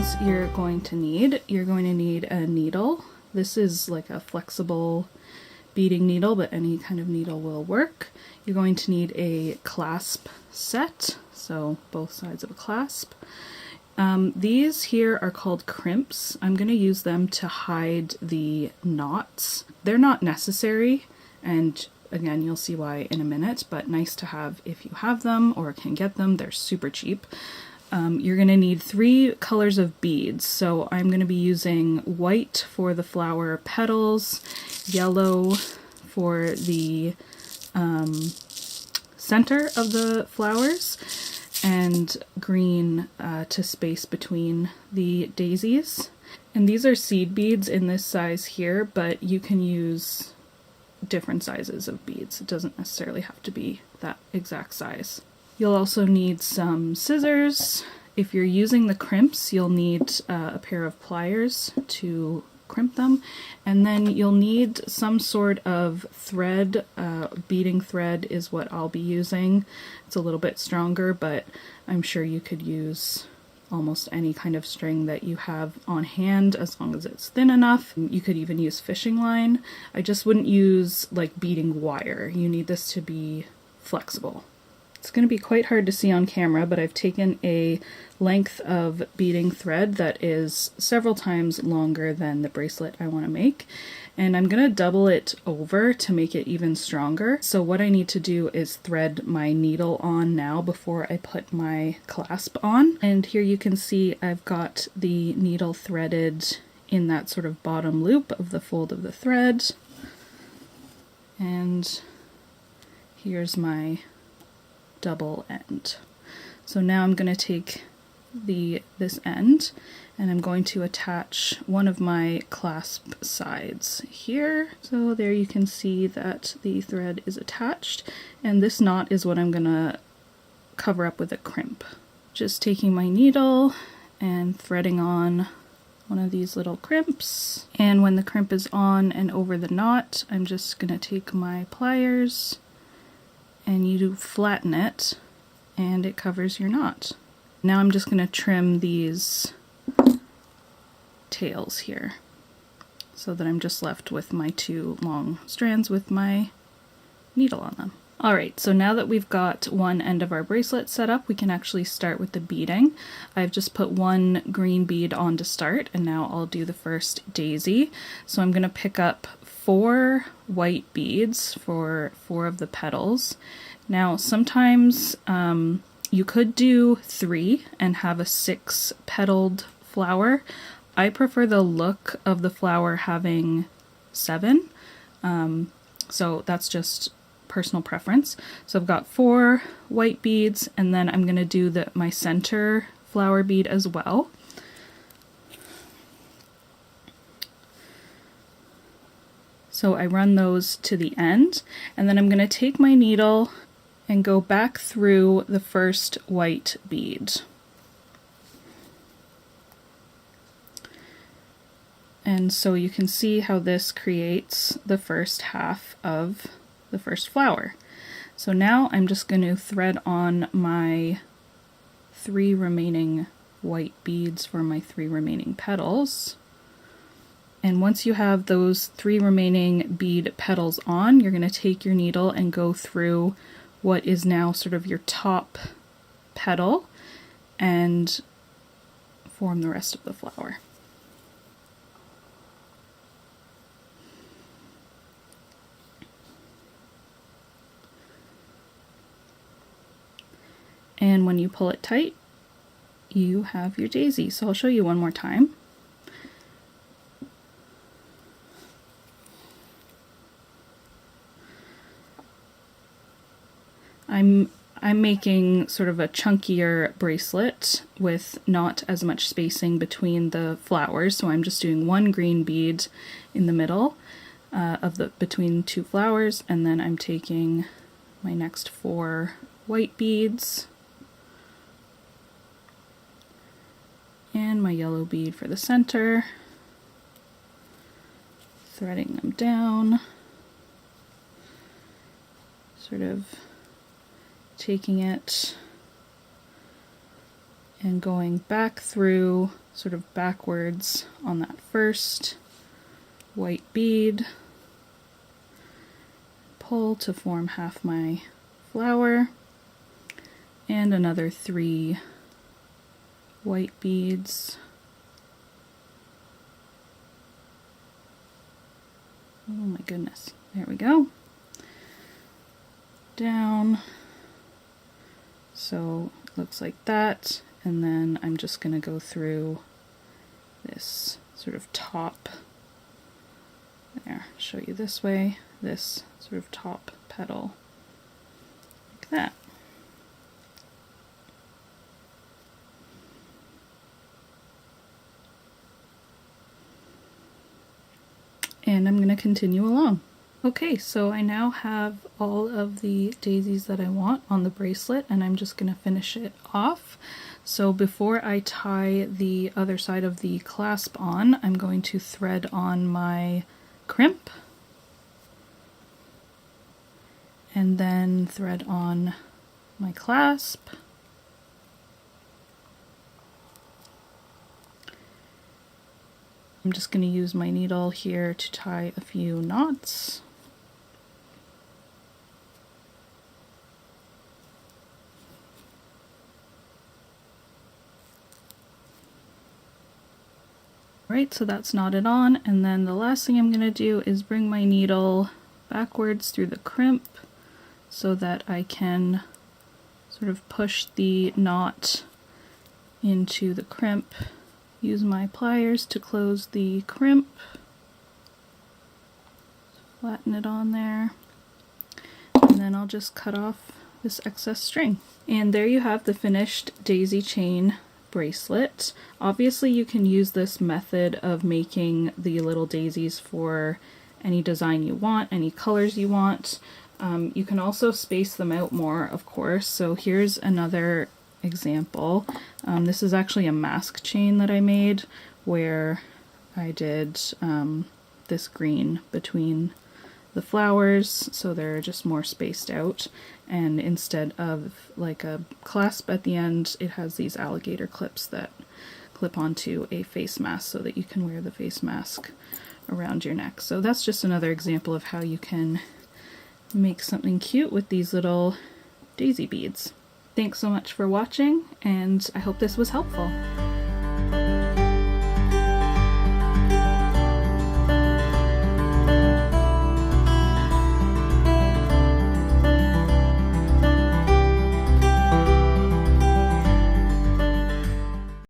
things you're going to need. You're going to need a needle. This is like a flexible beading needle, but any kind of needle will work. You're going to need a clasp set, so both sides of a clasp. These here are called crimps. I'm going to use them to hide the knots. They're not necessary, and again, you'll see why in a minute, but nice to have if you have them or can get them. They're super cheap. You're going to need 3 colors of beads. So I'm going to be using white for the flower petals, yellow for the center of the flowers, and green to space between the daisies. And these are seed beads in this size here, but you can use different sizes of beads. It doesn't necessarily have to be that exact size. You'll also need some scissors. If you're using the crimps, you'll need a pair of pliers to crimp them. And then you'll need some sort of thread. Beading thread is what I'll be using. It's a little bit stronger, but I'm sure you could use almost any kind of string that you have on hand as long as it's thin enough. You could even use fishing line. I just wouldn't use like beading wire. You need this to be flexible. It's going to be quite hard to see on camera, but I've taken a length of beading thread that is several times longer than the bracelet I want to make, and I'm going to double it over to make it even stronger. So what I need to do is thread my needle on now before I put my clasp on. And here you can see I've got the needle threaded in that sort of bottom loop of the fold of the thread. And here's my double end. So now I'm going to take this end and I'm going to attach one of my clasp sides here. So there you can see that the thread is attached, and this knot is what I'm going to cover up with a crimp. Just taking my needle and threading on one of these little crimps, and when the crimp is on and over the knot, I'm just going to take my pliers and you flatten it and it covers your knot. Now I'm just going to trim these tails here so that I'm just left with my 2 long strands with my needle on them. Alright, so now that we've got one end of our bracelet set up, we can actually start with the beading. I've just put 1 green bead on to start, and now I'll do the first daisy. So I'm going to pick up 4 white beads for 4 of the petals. Now sometimes you could do 3 and have a 6-petaled flower. I prefer the look of the flower having 7, so that's just personal preference. So I've got 4 white beads, and then I'm going to do my center flower bead as well. So I run those to the end, and then I'm going to take my needle and go back through the first white bead. And so you can see how this creates the first half of the first flower. So now I'm just going to thread on my 3 remaining white beads for my 3 remaining petals. And once you have those 3 remaining bead petals on, you're going to take your needle and go through what is now sort of your top petal and form the rest of the flower. And when you pull it tight, you have your daisy. So I'll show you one more time. I'm making sort of a chunkier bracelet with not as much spacing between the flowers, so I'm just doing 1 green bead in the middle between 2 flowers, and then I'm taking my next 4 white beads and my yellow bead for the center, threading them down, sort of taking it and going back through sort of backwards on that first white bead, pull to form half my flower, and another 3 white beads. Oh my goodness, there we go. Down, so it looks like that, and then I'm just going to go through this sort of top, there, show you this way, this sort of top petal, like that. And I'm going to continue along. Okay, so I now have all of the daisies that I want on the bracelet, and I'm just going to finish it off. So before I tie the other side of the clasp on, I'm going to thread on my crimp, and then thread on my clasp. I'm just going to use my needle here to tie a few knots. Right, so that's knotted on, and then the last thing I'm going to do is bring my needle backwards through the crimp so that I can sort of push the knot into the crimp. Use my pliers to close the crimp, flatten it on there, and then I'll just cut off this excess string. And there you have the finished daisy chain bracelet. Obviously you can use this method of making the little daisies for any design you want, any colors you want. You can also space them out more, of course. So here's another example. This is actually a mask chain that I made where I did this green between the flowers, so they're just more spaced out, and instead of like a clasp at the end, it has these alligator clips that clip onto a face mask so that you can wear the face mask around your neck. So that's just another example of how you can make something cute with these little daisy beads. Thanks so much for watching, and I hope this was helpful.